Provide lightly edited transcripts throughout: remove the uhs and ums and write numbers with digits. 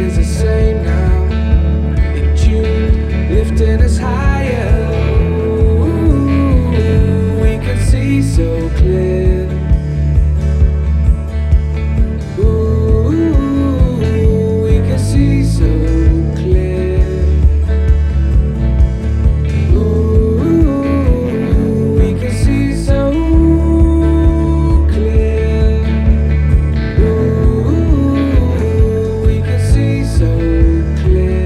is the same now. In June, lifting us higher. Ooh, we can see so clear. Ooh, we can see so clear. Ooh, we can see so clear. Ooh, we can see so clear.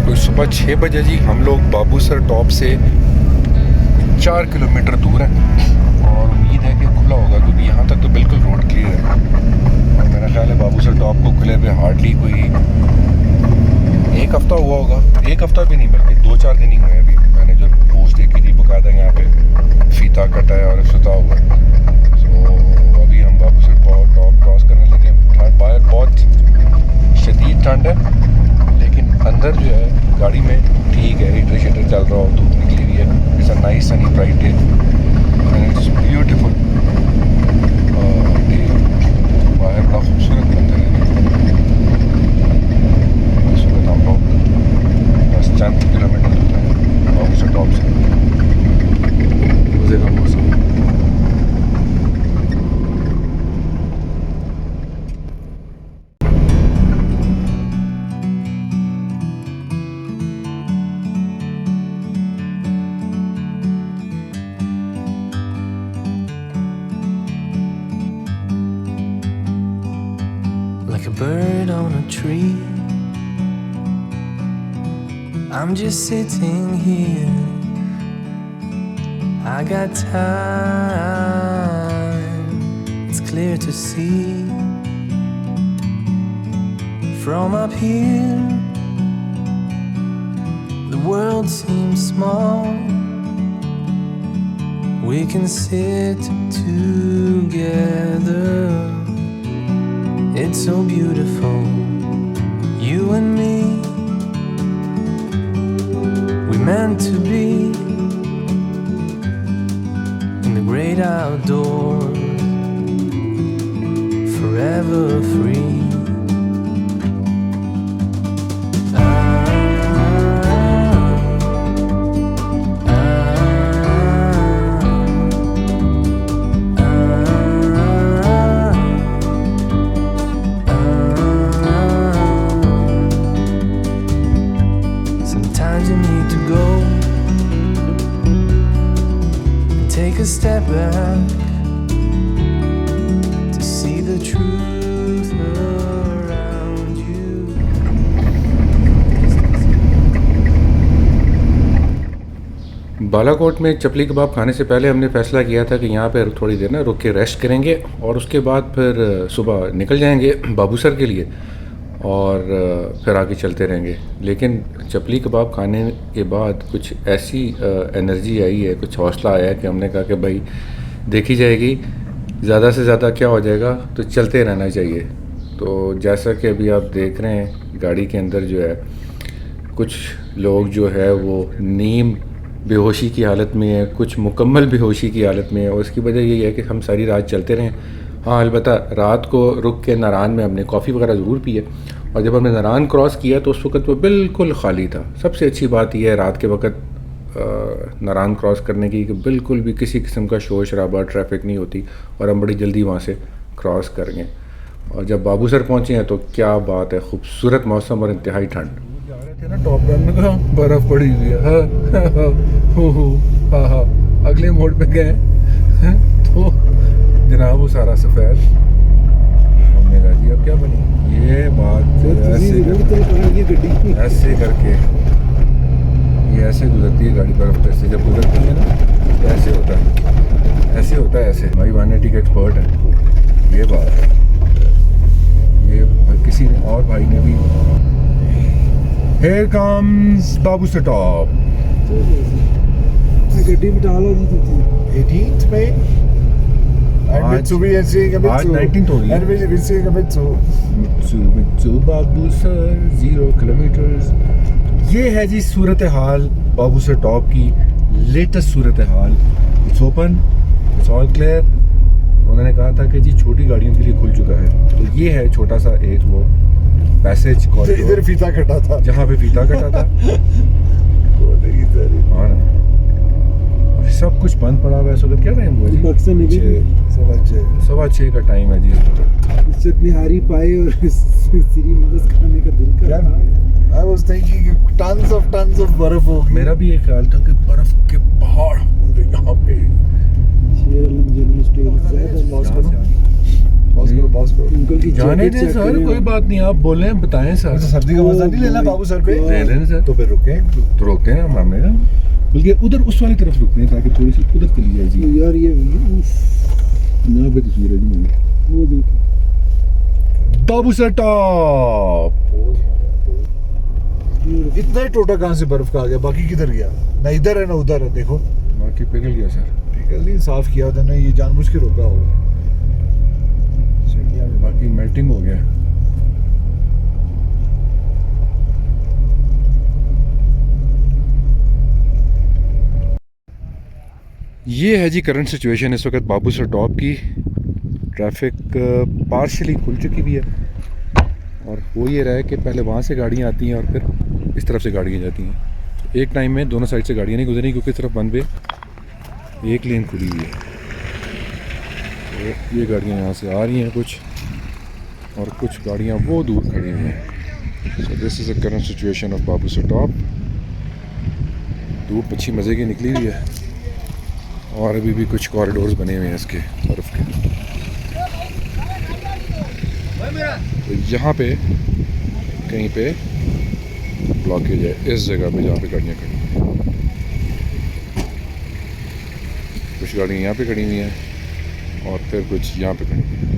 कोई सुबह 6 बजे जी हम लोग Babusar top से 4 kilometre दूर हैं और उम्मीद है कि खुला होगा क्योंकि यहाँ तक तो बिल्कुल रोड क्लियर है और मेरा ख्याल है बाबूसर टॉप को खुले हुए हार्डली कोई 1 हफ़्ता हुआ होगा। 1 हफ़्ता भी नहीं बल्कि 2-4 दिन ही हुए अभी। मैंने जो पोस्ट देखी थी बकायदा यहाँ पे फीता कटा है और सुता हुआ। तो अभी हम बाबूसर टॉप क्रॉस करने लगे हैं। बाहर बहुत शदीद ठंड है लेकिन अंदर जो है गाड़ी में ठीक है, हीटर शीटर चल रहा हो, धूप निकली हुई है। It's a nice Sunny bright day and it's beautiful day. बाहर बड़ा खूबसूरत मंजर है। इस वक्त हम लोग बस 4 किलोमीटर दूर हैं बाबूसर टॉप से। मज़े का मौसम। Like a bird on a tree, I'm just sitting here. I got time, it's clear to see. From up here, the world seems small. We can sit together. It's so beautiful, you and me. We meant to be in the great outdoors, forever free. Step back to see the truth around you. Balakot में चपली कबाब खाने से पहले हमने फ़ैसला किया था कि यहाँ पर थोड़ी देर ना रुक के रेस्ट करेंगे और उसके बाद फिर सुबह निकल जाएंगे बाबूसर के लिए और फिर आगे चलते रहेंगे। लेकिन चपली कबाब खाने के बाद कुछ ऐसी एनर्जी आई है, कुछ हौसला आया है कि हमने कहा कि भाई देखी जाएगी, ज़्यादा से ज़्यादा क्या हो जाएगा, तो चलते रहना चाहिए। तो जैसा कि अभी आप देख रहे हैं गाड़ी के अंदर जो है कुछ लोग जो है वो नीम बेहोशी की हालत में है, कुछ मुकम्मल बेहोशी की हालत में है और उसकी वजह यही है कि हम सारी रात चलते रहें। हाँ अलबत्ता रात को रुक के नारान में हमने कॉफ़ी वगैरह ज़रूर पी है और जब हमने नारान क्रॉस किया तो उस वक्त वो बिल्कुल ख़ाली था। सबसे अच्छी बात यह है रात के वक्त नारान क्रॉस करने की कि बिल्कुल भी किसी किस्म का शोर शराबा ट्रैफिक नहीं होती और हम बड़ी जल्दी वहाँ से क्रॉस कर गए। और जब बाबूसर पहुँचे हैं तो क्या बात है, खूबसूरत मौसम और इंतहाई ठंड। जा रहे थे ना टॉप डन में, बर्फ़ पड़ी हुई है। हाँ अगले मोड़ पे गए तो जनाब वो सारा सफ़ेद। हमने कहा जी अब क्या बनी ये बात, ऐसे करके ये ऐसे गुजरती है गाड़ी बर्फ़ पे से, जब गुजरती है ना तो ऐसे होता है, ऐसे होता है ऐसे। भाई 180 का एक्सपर्ट है, ये बात है। ये किसी ने और भाई ने भी Here comes Babusar Top। गड्डी में डालो 18th में And Mitsubi is seeing a Mitsu. आज 19th हो गई है। And we're seeing a Mitsu. मित्सु बाबूसर 0 किलोमीटर्स। ये है जी सूरत हाल बाबूसर टॉप की, लेटेस्ट सूरत हाल। It's open, it's all clear. उन्होंने कहा था कि जी छोटी गाड़ियों के लिए खुल चुका है, तो ये है छोटा सा एक वो पैसेज कॉरिडोर, इधर फीता कटा था, जहाँ पे फीता कटा था। हाँ ना, सब कुछ बंद पड़ा हुआ है। सुबह क्या टाइम हुआ जी? 6:15 का टाइम है जी। इससे निहारी पाए और सिरी मगज खाने का दिल कर रहा है। I was thinking tons of बर्फ होगी। मेरा भी ये ख्याल था कि बर्फ के पहाड़ होंगे यहाँ पे। पॉज करो। अंकल की जाने जैकेट दें चेक सर, करें। कोई बात नहीं, आप बोलें, बताएं सर। तो सर्दी का मजा नहीं लेना बाबू सर पे? ले लें सर। तो फिर रुके। तो रोकते हैं हम, हमने कहा बल्कि उधर उस वाली तरफ रुकते हैं ताकि थोड़ी सी उधर चली जाए जी। तो यार ये यहाँ पे तस्वीर है जी मैंने। वो देखो बाबूसर टॉप। इतना ही टोटा कहाँ से बर्फ का आ गया? बाकी किधर गया? ना इधर है ना उधर है। देखो बाकी पिघल गया सर। पिघल नहीं, साफ किया था ना, ये जानबूझ के रोका होगा। बाकी मेल्टिंग हो गया। ये है जी करंट सिचुएशन इस वक्त बाबूसर टॉप की। ट्रैफिक पार्शली खुल चुकी भी है, और हो ये रहा है कि पहले वहाँ से गाड़ियाँ आती हैं और फिर इस तरफ से गाड़ियाँ जाती हैं। एक टाइम में दोनों साइड से गाड़ियाँ नहीं गुजरी, क्योंकि इस तरफ वन वे एक लेन खुली हुई है। तो ये गाड़ियाँ यहाँ से आ रही हैं कुछ, और कुछ गाड़ियाँ वो दूर खड़ी हुई हैं। So this is a current situation of Babusar top. धूप अच्छी मज़े की निकली हुई है, और अभी भी कुछ कॉरिडोर्स बने हुए हैं इसके बर्फ़ के। तो यहाँ पे कहीं पे ब्लॉकेज है इस जगह पे जहाँ पे गाड़ियाँ खड़ी हैं। कुछ गाड़ियाँ यहाँ पे खड़ी हुई हैं और फिर कुछ यहाँ पे खड़ी हुई हैं।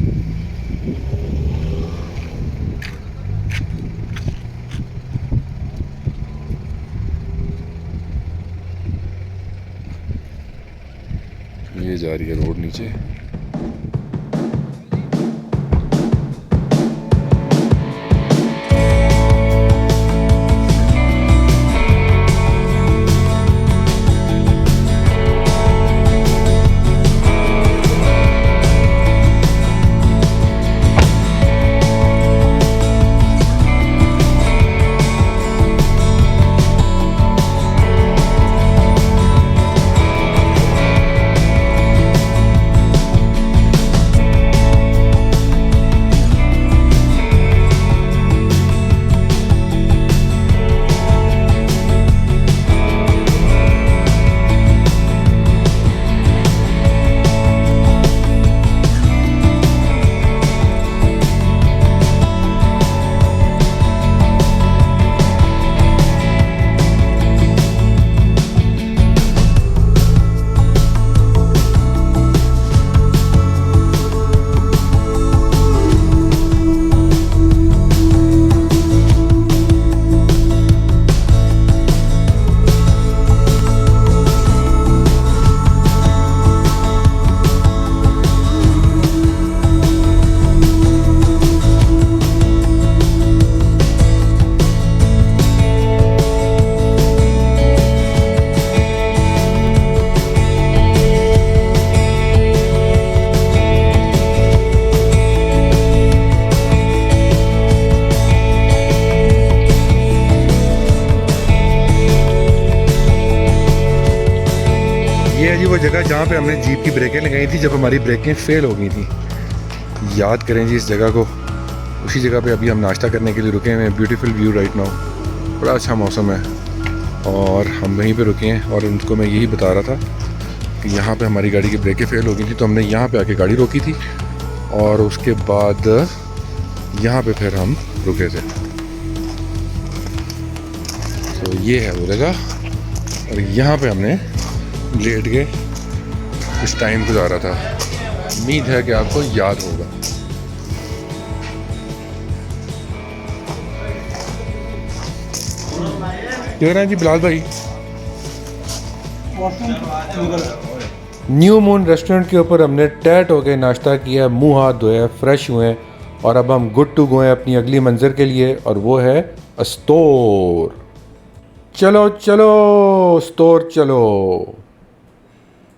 ये जा रही है रोड नीचे। ये है जी वो जगह जहाँ पे हमने जीप की ब्रेकें लगाई थी जब हमारी ब्रेकें फेल हो गई थी। याद करें जी इस जगह को। उसी जगह पे अभी हम नाश्ता करने के लिए रुके हुए हैं। ब्यूटीफुल व्यू राइट नाउ, बड़ा अच्छा मौसम है, और हम वहीं पे रुके हैं। और उनको मैं यही बता रहा था कि यहाँ पे हमारी गाड़ी की ब्रेकें फेल हो गई थी, तो हमने यहाँ पे आके गाड़ी रोकी थी, और उसके बाद यहाँ पे फिर हम रुके थे। तो ये है वो जगह, और यहाँ पे हमने लेट के कुछ टाइम गुजारा था। उम्मीद है कि आपको याद होगा। क्या रहे हैं जी बिलाल भाई? न्यू मून रेस्टोरेंट के ऊपर हमने टैट हो के नाश्ता किया, मुंह हाथ धोया, फ्रेश हुए हैं और अब हम गुड टू गो हैं अपनी अगली मंजिल के लिए, और वो है स्टोर। चलो चलो स्टोर चलो।